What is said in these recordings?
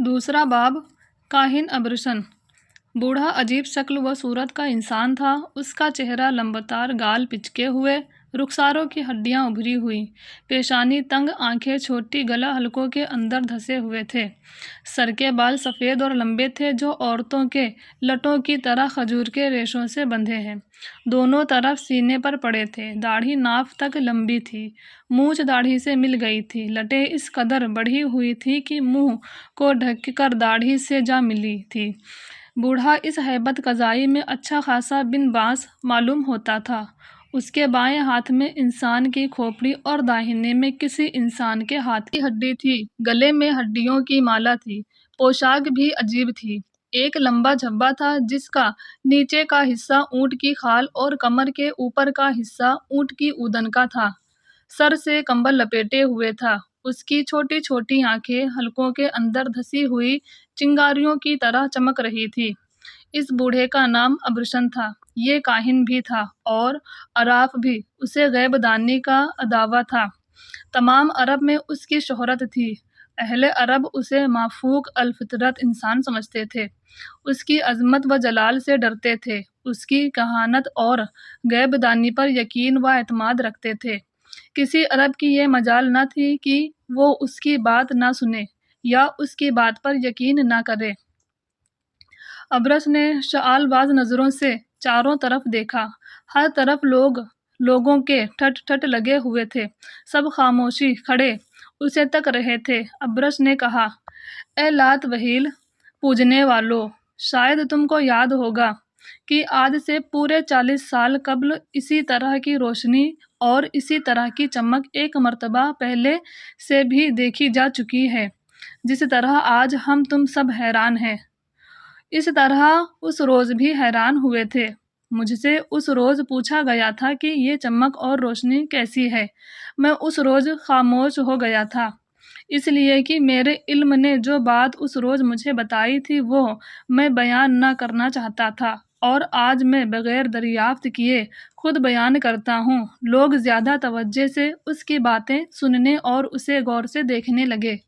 दूसरा बाब काहिन अब्रसन। बूढ़ा अजीब शक्ल व सूरत का इंसान था। उसका चेहरा लंबतार, गाल पिचके हुए, रुखसारों की हड्डियां उभरी हुई, पेशानी तंग, आंखें छोटी, गला हलकों के अंदर धंसे हुए थे। सर के बाल सफ़ेद और लंबे थे, जो औरतों के लटों की तरह खजूर के रेशों से बंधे हैं। दोनों तरफ सीने पर पड़े थे। दाढ़ी नाफ तक लंबी थी। मूंछ दाढ़ी से मिल गई थी। लटें इस कदर बढ़ी हुई थी कि मुंह को ढककर दाढ़ी से जा मिली थी। बूढ़ा इस हैबत कज़ाई में अच्छा खासा बिन बांस मालूम होता था। उसके बाएं हाथ में इंसान की खोपड़ी और दाहिने में किसी इंसान के हाथ की हड्डी थी। गले में हड्डियों की माला थी। पोशाक भी अजीब थी। एक लंबा झब्बा था, जिसका नीचे का हिस्सा ऊंट की खाल और कमर के ऊपर का हिस्सा ऊंट की ऊदन का था। सर से कंबल लपेटे हुए था। उसकी छोटी छोटी आंखें हलकों के अंदर धसी हुई चिंगारियों की तरह चमक रही थी। इस बूढ़े का नाम अब्रसन था। ये काहिन भी था और अराफ भी। उसे गैबदानी का अदावा था। तमाम अरब में उसकी शोहरत थी। अहले अरब उसे माफूक अल-फितरत इंसान समझते थे। उसकी अजमत व जलाल से डरते थे। उसकी कहानत और गैबदानी पर यकीन व एतमाद रखते थे। किसी अरब की ये मजाल न थी कि वो उसकी बात ना सुने या उसकी बात पर यकीन ना करे। अबरस ने शआलबाज नज़रों से चारों तरफ देखा। हर तरफ लोगों के ठट ठट लगे हुए थे। सब खामोशी खड़े उसे तक रहे थे। अबरस ने कहा, ए लात वहील पूजने वालों, शायद तुमको याद होगा कि आज से पूरे 40 साल कब्ल इसी तरह की रोशनी और इसी तरह की चमक एक मर्तबा पहले से भी देखी जा चुकी है। जिस तरह आज हम तुम सब हैरान हैं, इस तरह उस रोज़ भी हैरान हुए थे। मुझसे उस रोज़ पूछा गया था कि ये चमक और रोशनी कैसी है। मैं उस रोज़ खामोश हो गया था, इसलिए कि मेरे इल्म ने जो बात उस रोज़ मुझे बताई थी वो मैं बयान न करना चाहता था, और आज मैं बग़ैर दरियाफ्त किए खुद बयान करता हूँ। लोग ज़्यादा तवज्जो से उसकी बातें सुनने और उसे गौर से देखने लगे।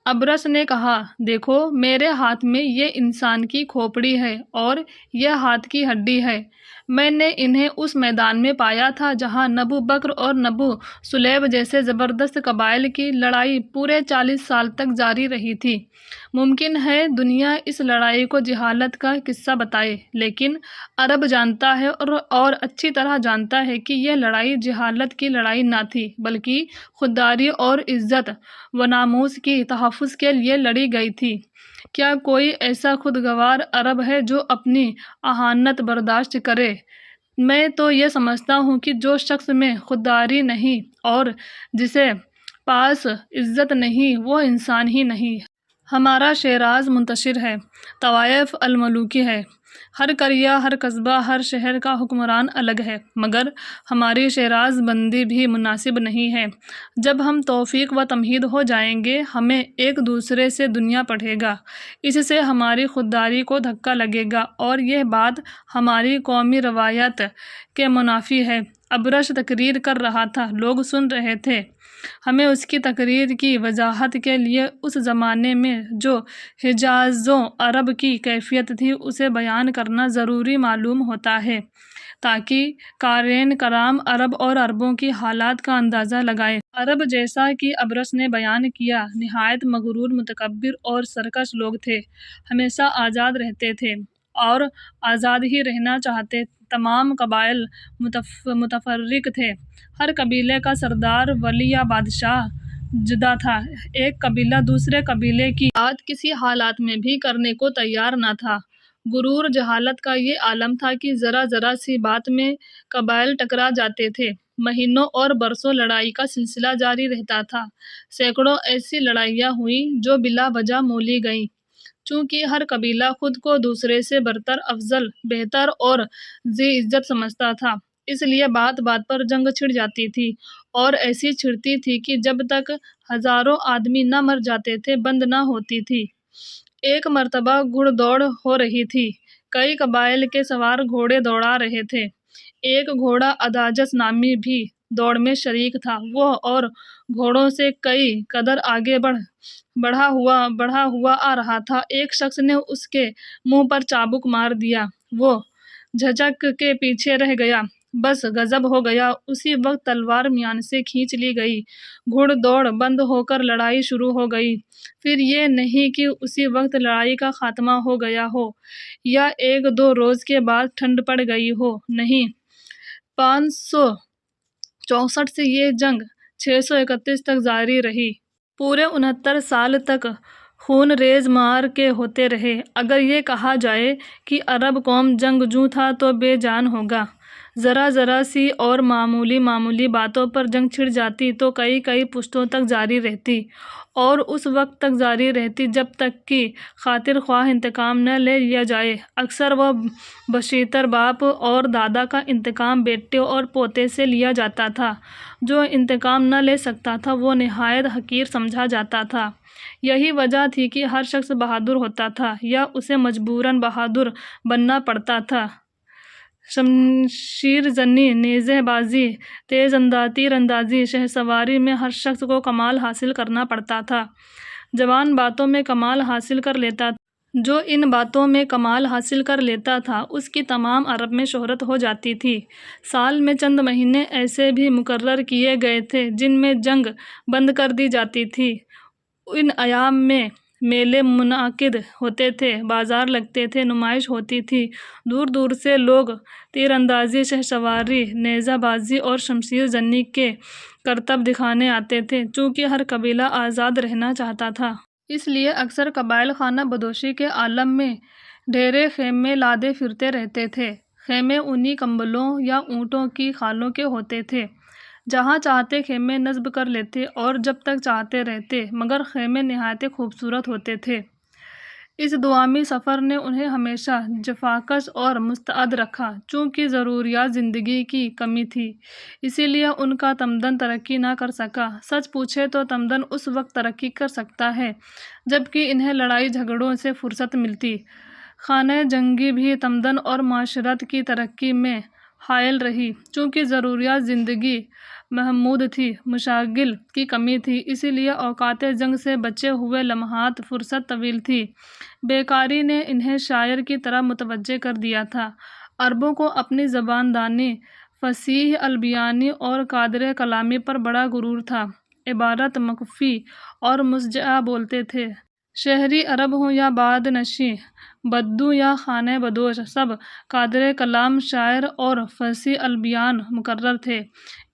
अबरस ने कहा, देखो, मेरे हाथ में ये इंसान की खोपड़ी है और यह हाथ की हड्डी है। मैंने इन्हें उस मैदान में पाया था जहाँ नबू बकर और नबू सुलैब जैसे ज़बरदस्त कबाइल की लड़ाई पूरे 40 साल तक जारी रही थी। मुमकिन है दुनिया इस लड़ाई को जिहालत का किस्सा बताए, लेकिन अरब जानता है और अच्छी तरह जानता है कि यह लड़ाई जिहालत की लड़ाई ना थी, बल्कि खुददारी और इज़्ज़त व नामूस की तहफ़्फ़ुज़ के लिए लड़ी गई थी। क्या कोई ऐसा खुदगवार अरब है जो अपनी अहानत बर्दाश्त करे? मैं तो ये समझता हूँ कि जो शख्स में खुददारी नहीं और जिसे पास इज़्ज़त नहीं, वो इंसान ही नहीं। हमारा शेराज मुंतशिर है, तवाइफ अल-मलूकी है। हर करिया, हर कस्बा, हर शहर का हुक्मरान अलग है, मगर हमारी शेराज बंदी भी मुनासिब नहीं है। जब हम तौफीक व तमहीद हो जाएंगे, हमें एक दूसरे से दुनिया पढ़ेगा। इससे हमारी खुददारी को धक्का लगेगा और यह बात हमारी कौमी रवायत के मुनाफी है। अबरश तकरीर कर रहा था, लोग सुन रहे थे। हमें उसकी तकरीर की वजाहत के लिए उस ज़माने में जो हिजाज़ो अरब की कैफियत थी उसे बयान करना ज़रूरी मालूम होता है, ताकि क़ारीन कराम अरब और अरबों की हालात का अंदाज़ा लगाएं। अरब, जैसा कि अबरस ने बयान किया, निहायत मगरूर, मुतकब्बिर और सरकश लोग थे। हमेशा आज़ाद रहते थे और आज़ाद ही रहना चाहते। तमाम कबाइल मुतफर्रिक थे। हर कबीले का सरदार, वली या बादशाह जुदा था। एक कबीला दूसरे कबीले की बात किसी हालात में भी करने को तैयार न था। गुरूर जहालत का ये आलम था कि ज़रा ज़रा सी बात में कबाइल टकरा जाते थे। महीनों और बरसों लड़ाई का सिलसिला जारी रहता था। सैकड़ों ऐसी लड़ाइयाँ हुईं जो बिला वजह मोली गईं। चूँकि हर कबीला खुद को दूसरे से बरतर, अफजल, बेहतर और ज़ी इज़्ज़त समझता था, इसलिए बात बात पर जंग छिड़ जाती थी, और ऐसी छिड़ती थी कि जब तक हज़ारों आदमी न मर जाते थे, बंद न होती थी। एक मर्तबा घुड़दौड़ हो रही थी। कई कबाइल के सवार घोड़े दौड़ा रहे थे। एक घोड़ा अदाजस नामी भी दौड़ में शरीक था। वो और گھوڑوں سے کئی قدر آگے بڑھا ہوا آ رہا تھا۔ ایک شخص نے اس کے منہ پر چابک مار دیا۔ وہ جھجک کے پیچھے رہ گیا۔ بس غضب ہو گیا۔ اسی وقت تلوار میان سے کھینچ لی گئی۔ گھڑ دوڑ بند ہو کر لڑائی شروع ہو گئی۔ پھر یہ نہیں کہ اسی وقت لڑائی کا خاتمہ ہو گیا ہو یا ایک دو روز کے بعد ٹھنڈ پڑ گئی ہو، نہیں، 564 سے یہ جنگ 631 تک جاری رہی۔ پورے 69 سال تک خون ریز معرکے ہوتے رہے۔ اگر یہ کہا جائے کہ عرب قوم جنگجو تھا تو بے جان ہوگا۔ ذرا سی اور معمولی باتوں پر جنگ چھڑ جاتی تو کئی پشتوں تک جاری رہتی، اور اس وقت تک جاری رہتی جب تک کہ خاطر خواہ انتقام نہ لے لیا جائے۔ اکثر و بیشتر باپ اور دادا کا انتقام بیٹے اور پوتے سے لیا جاتا تھا۔ جو انتقام نہ لے سکتا تھا وہ نہایت حقیر سمجھا جاتا تھا۔ یہی وجہ تھی کہ ہر شخص بہادر ہوتا تھا یا اسے مجبوراً بہادر بننا پڑتا تھا۔ شمشیر زنی، نیزہ بازی، تیر اندازی، شہ سواری میں ہر شخص کو کمال حاصل کرنا پڑتا تھا۔ جوان باتوں میں کمال حاصل کر لیتا تھا۔ جو ان باتوں میں کمال حاصل کر لیتا تھا اس کی تمام عرب میں شہرت ہو جاتی تھی۔ سال میں چند مہینے ایسے بھی مقرر کیے گئے تھے جن میں جنگ بند کر دی جاتی تھی۔ ان ایام میں میلے منعقد ہوتے تھے، بازار لگتے تھے، نمائش ہوتی تھی۔ دور دور سے لوگ تیر اندازی، شہ سواری، نیزہ بازی اور شمشیر زنی کے کرتب دکھانے آتے تھے۔ چونکہ ہر قبیلہ آزاد رہنا چاہتا تھا، اس لیے اکثر قبائل خانہ بدوشی کے عالم میں ڈھیرے خیمے لادے پھرتے رہتے تھے۔ خیمے اونی کمبلوں یا اونٹوں کی کھالوں کے ہوتے تھے۔ جہاں چاہتے خیمے نصب کر لیتے اور جب تک چاہتے رہتے، مگر خیمے نہایت خوبصورت ہوتے تھے۔ اس دوامی سفر نے انہیں ہمیشہ جفاکش اور مستعد رکھا۔ چونکہ ضروریات زندگی کی کمی تھی، اسی لیے ان کا تمدن ترقی نہ کر سکا۔ سچ پوچھیں تو تمدن اس وقت ترقی کر سکتا ہے جبکہ انہیں لڑائی جھگڑوں سے فرصت ملتی۔ خانہ جنگی بھی تمدن اور معاشرت کی ترقی میں حائل رہی۔ چونکہ ضروریات زندگی محدود تھی، مشاغل کی کمی تھی، اسی لیے اوقات جنگ سے بچے ہوئے لمحات فرصت طویل تھی۔ بیکاری نے انہیں شاعر کی طرح متوجہ کر دیا تھا۔ عربوں کو اپنی زبان دانی، فصیح البیانی اور قادر کلامی پر بڑا غرور تھا۔ عبارت مکفی اور مسجع بولتے تھے۔ شہری عرب ہوں یا بادنشی، بدو یا خانہ بدوش، سب قادر کلام، شاعر اور فصیح البیان مقرر تھے۔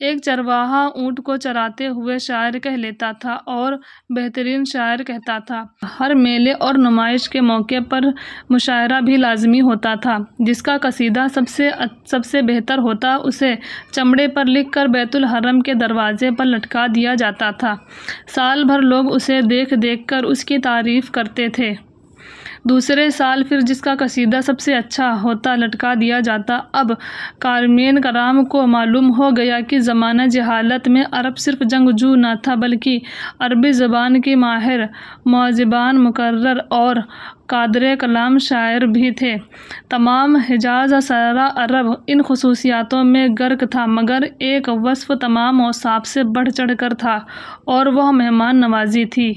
ایک چرواہا اونٹ کو چراتے ہوئے شاعر کہہ لیتا تھا اور بہترین شاعر کہتا تھا۔ ہر میلے اور نمائش کے موقع پر مشاعرہ بھی لازمی ہوتا تھا۔ جس کا قصیدہ سب سے بہتر ہوتا اسے چمڑے پر لکھ کر بیت الحرم کے دروازے پر لٹکا دیا جاتا تھا۔ سال بھر لوگ اسے دیکھ کر اس کی تعریف کرتے تھے۔ دوسرے سال پھر جس کا قصیدہ سب سے اچھا ہوتا لٹکا دیا جاتا۔ اب قارئین کرام کو معلوم ہو گیا کہ زمانہ جہالت میں عرب صرف جنگجو نہ تھا بلکہ عربی زبان کے ماہر، مؤذبان، مقرر اور قادر کلام شاعر بھی تھے۔ تمام حجاز سارا عرب ان خصوصیاتوں میں غرق تھا، مگر ایک وصف تمام اوصاف سے بڑھ چڑھ کر تھا اور وہ مہمان نوازی تھی۔